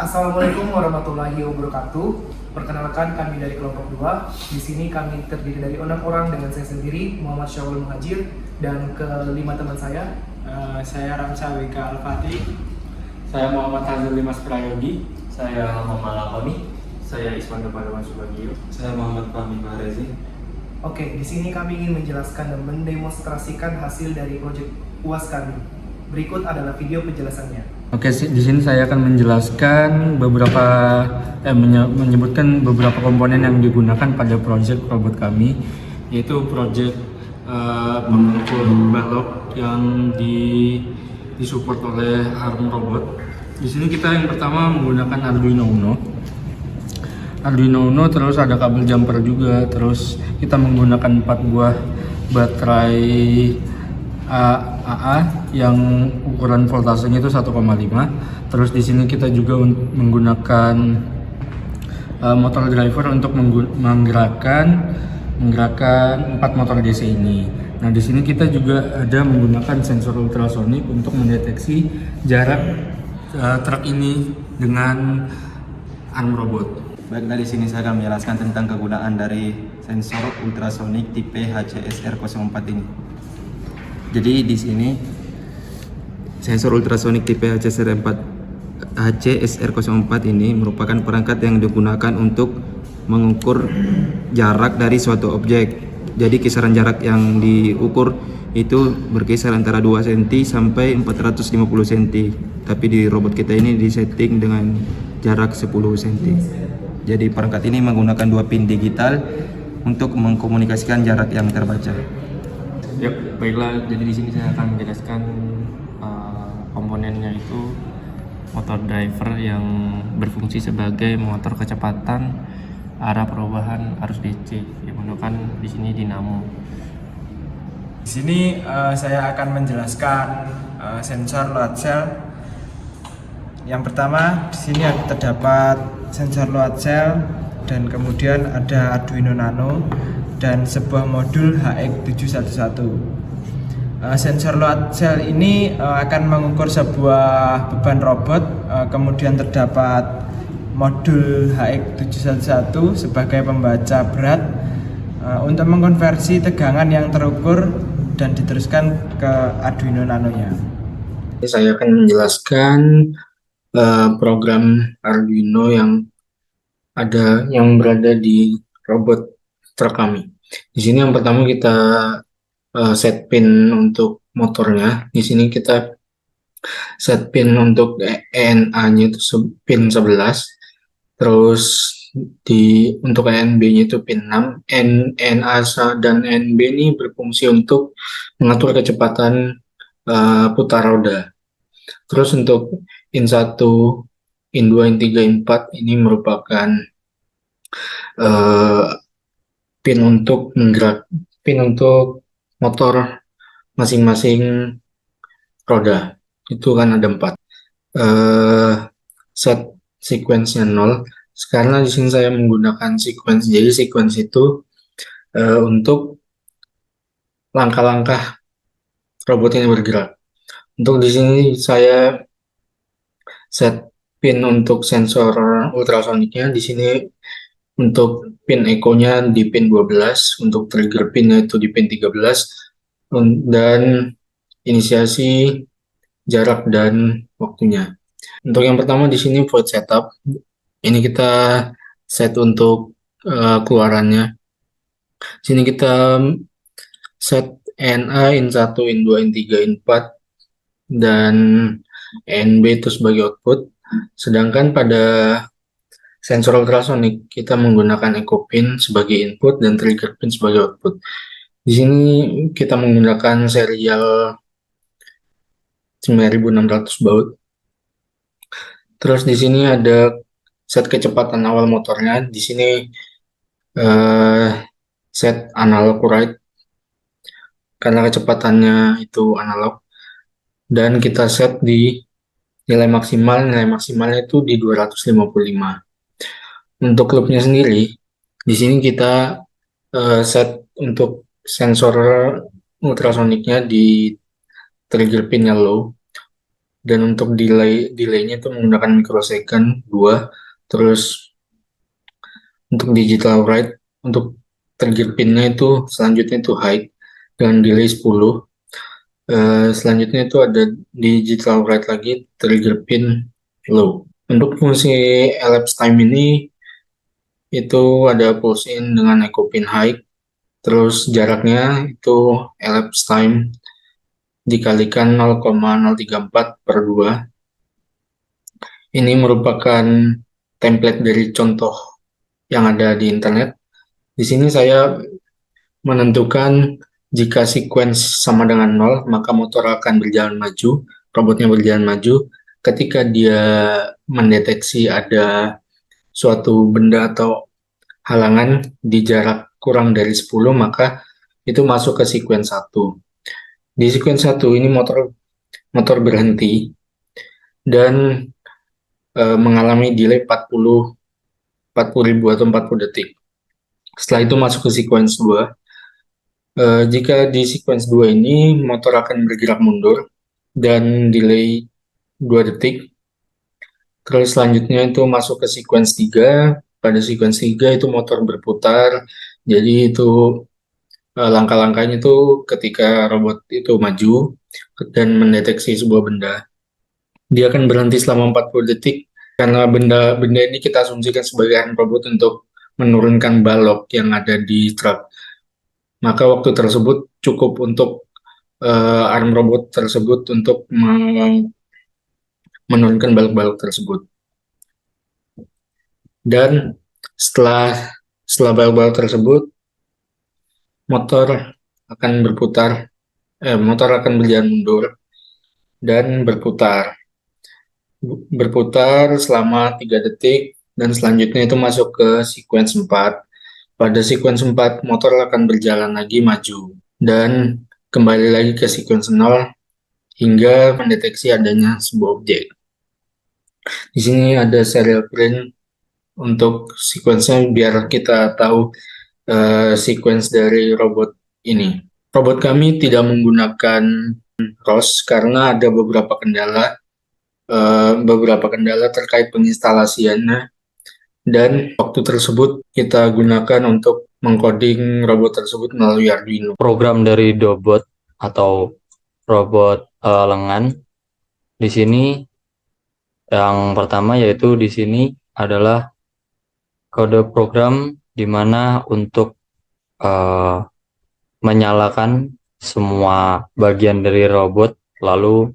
Assalamualaikum warahmatullahi wabarakatuh. Perkenalkan, kami dari kelompok 2. Di sini kami terdiri dari 6 orang dengan saya sendiri, Muhammad Syawal Muhajir, dan kelima teman saya. Saya Ramsa Wika Al-Fatih. Saya Muhammad Hazil Dimas Prayogi. Saya Muhammad Lakoni. Saya Iswan Padawan Subagio. Saya Muhammad Fahmi Mahrezi. Oke, di sini kami ingin menjelaskan dan mendemonstrasikan hasil dari proyek UAS kami. Berikut adalah video penjelasannya. Oke, di sini saya akan menjelaskan menyebutkan beberapa komponen yang digunakan pada proyek robot kami, yaitu proyek pengukur balok yang disupport oleh ARM Robot. Di sini kita yang pertama menggunakan Arduino Uno, terus ada kabel jumper juga, terus kita menggunakan 4 buah baterai AA yang ukuran voltasenya itu 1,5. Terus di sini kita juga menggunakan motor driver untuk menggerakkan 4 motor DC ini. Nah, di sini kita juga ada menggunakan sensor ultrasonik untuk mendeteksi jarak truk ini dengan arm robot. Baiklah, di sini saya akan menjelaskan tentang kegunaan dari sensor ultrasonik tipe HCSR04 ini. Jadi di sini sensor ultrasonik tipe HCSR04 ini merupakan perangkat yang digunakan untuk mengukur jarak dari suatu objek. Jadi kisaran jarak yang diukur itu berkisar antara 2 cm sampai 450 cm. Tapi di robot kita ini disetting dengan jarak 10 cm. Jadi perangkat ini menggunakan 2 pin digital untuk mengkomunikasikan jarak yang terbaca. Yap, baiklah. Jadi di sini saya akan menjelaskan komponennya, itu motor driver yang berfungsi sebagai motor kecepatan arah perubahan arus DC yang menggunakan di sini dinamo. Di sini saya akan menjelaskan sensor load cell. Yang pertama, di sini terdapat sensor load cell dan kemudian ada Arduino Nano dan sebuah modul HX711. Sensor load cell ini akan mengukur sebuah beban robot, kemudian terdapat modul HX711 sebagai pembaca berat untuk mengkonversi tegangan yang terukur dan diteruskan ke Arduino Nano-nya. Saya akan menjelaskan program Arduino yang berada di robot truk kami. Di sini yang pertama kita set pin untuk motornya. Di sini kita set pin untuk ENA-nya itu pin 11. Terus untuk ENB-nya itu pin 6. NA dan NB ini berfungsi untuk mengatur kecepatan putar roda. Terus untuk in 1, in 2, in 3, in 4 ini merupakan pin untuk motor masing-masing roda. Itu kan ada 4. Set sequence-nya 0. Sekarang di sini saya menggunakan sequence. Jadi sequence itu untuk langkah-langkah robot ini bergerak. Untuk di sini saya set pin untuk sensor ultrasoniknya. Di sini untuk pin echo-nya di pin 12, untuk trigger pin-nya itu di pin 13, dan inisiasi jarak dan waktunya. Untuk yang pertama di sini void setup. Ini kita set untuk keluarannya. Sini kita set NA in 1, in 2, in 3, in 4 dan NB itu sebagai output. Sedangkan pada sensor ultrasonik kita menggunakan echo pin sebagai input dan trigger pin sebagai output. Di sini kita menggunakan serial 9600 baud. Terus di sini ada set kecepatan awal motornya. Di sini set analog ride karena kecepatannya itu analog, dan kita set di nilai maksimalnya itu di 255. Untuk loopnya sendiri, di sini kita set untuk sensor ultrasoniknya di trigger pinnya low, dan untuk delaynya itu menggunakan microsecond 2. Terus untuk digital write, untuk trigger pinnya itu selanjutnya itu high dengan delay 10. Selanjutnya itu ada digital write lagi, trigger pin low. Untuk fungsi elapsed time ini itu ada pulse in dengan echo pin high, terus jaraknya itu elapsed time dikalikan 0,034/2. Ini merupakan template dari contoh yang ada di internet. Di sini saya menentukan jika sequence sama dengan 0, maka motor akan berjalan maju, robotnya berjalan maju. Ketika dia mendeteksi ada suatu benda atau halangan di jarak kurang dari 10, maka itu masuk ke sequence 1. Di sequence 1 ini motor berhenti dan mengalami delay 40.000 atau 40 detik. Setelah itu masuk ke sequence 2. Jika di sequence 2 ini motor akan bergerak mundur dan delay 2 detik. Terus selanjutnya itu masuk ke sequence 3. Pada sequence 3 itu motor berputar. Jadi itu langkah-langkahnya itu ketika robot itu maju dan mendeteksi sebuah benda, dia akan berhenti selama 40 detik karena benda ini kita asumsikan sebagai arm robot untuk menurunkan balok yang ada di truk. Maka waktu tersebut cukup untuk arm robot tersebut untuk menurunkan balok-balok tersebut. Dan setelah balok-balok tersebut, motor akan berjalan mundur dan berputar selama 3 detik, dan selanjutnya itu masuk ke sequence 4. Pada sequence 4, motor akan berjalan lagi maju dan kembali lagi ke sequence 0 hingga mendeteksi adanya sebuah objek. Di sini ada serial print untuk sequence-nya biar kita tahu sequence dari robot ini. Robot kami tidak menggunakan ROS karena ada beberapa kendala terkait penginstalasiannya, dan waktu tersebut kita gunakan untuk mengcoding robot tersebut melalui Arduino. Program dari Dobot atau robot lengan. Di sini yang pertama yaitu di sini adalah kode program di mana untuk menyalakan semua bagian dari robot, lalu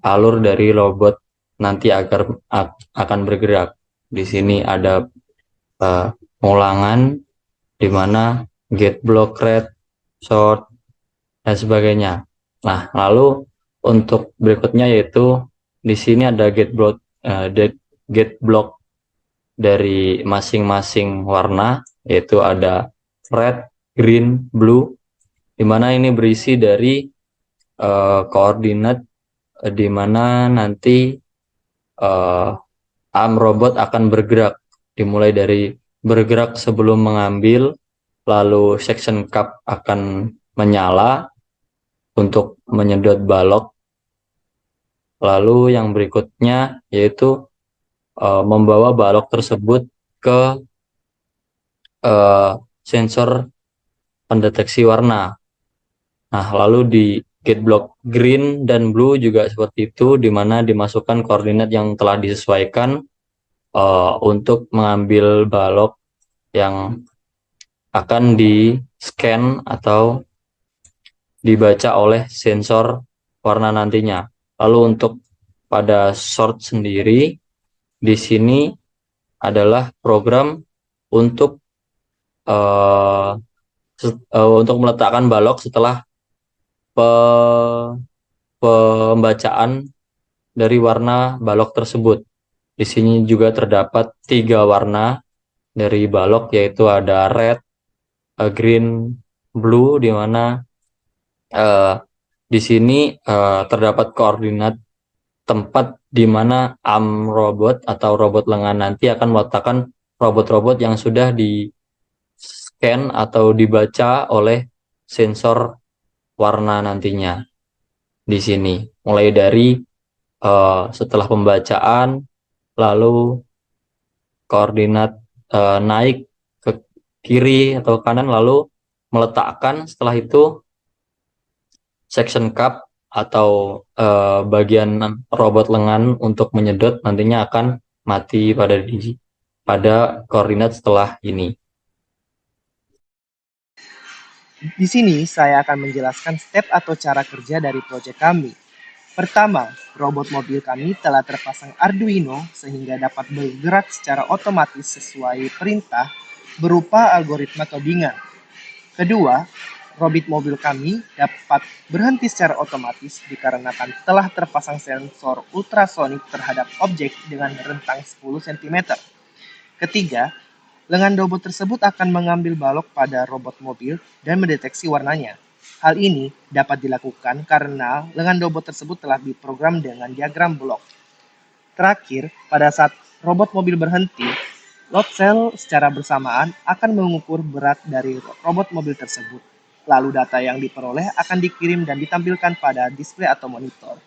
alur dari robot nanti akan bergerak. Di sini ada ulangan di mana gate block, red, short, dan sebagainya. Nah, lalu untuk berikutnya yaitu di sini ada gate block dari masing-masing warna, yaitu ada red, green, blue, di mana ini berisi dari koordinat di mana nanti arm robot akan bergerak, dimulai dari bergerak sebelum mengambil, lalu section cup akan menyala untuk menyedot balok, lalu yang berikutnya yaitu membawa balok tersebut ke sensor pendeteksi warna. Nah, lalu di gate block green dan blue juga seperti itu, di mana dimasukkan koordinat yang telah disesuaikan untuk mengambil balok yang akan di-scan atau dibaca oleh sensor warna nantinya. Lalu untuk pada short sendiri, di sini adalah program untuk meletakkan balok setelah pembacaan dari warna balok tersebut. Di sini juga terdapat 3 warna dari balok, yaitu ada red, green, blue, di mana di sini terdapat koordinat tempat di mana arm robot atau robot lengan nanti akan meletakkan robot-robot yang sudah di scan atau dibaca oleh sensor warna nantinya. Di sini mulai dari Setelah pembacaan, lalu koordinat naik ke kiri atau kanan, lalu meletakkan. Setelah itu section cup atau bagian robot lengan untuk menyedot nantinya akan mati pada koordinat setelah ini. Di sini saya akan menjelaskan step atau cara kerja dari proyek kami. Pertama, robot mobil kami telah terpasang Arduino sehingga dapat bergerak secara otomatis sesuai perintah berupa algoritma codingan. Kedua, robot mobil kami dapat berhenti secara otomatis dikarenakan telah terpasang sensor ultrasonik terhadap objek dengan rentang 10 cm. Ketiga, lengan robot tersebut akan mengambil balok pada robot mobil dan mendeteksi warnanya. Hal ini dapat dilakukan karena lengan robot tersebut telah diprogram dengan diagram blok. Terakhir, pada saat robot mobil berhenti, load cell secara bersamaan akan mengukur berat dari robot mobil tersebut. Lalu data yang diperoleh akan dikirim dan ditampilkan pada display atau monitor.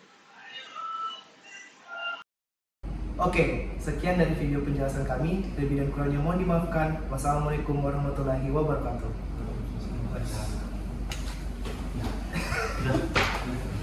Oke, sekian dari video penjelasan kami. Lebih dan kurangnya mohon dimaafkan. Wassalamualaikum warahmatullahi wabarakatuh.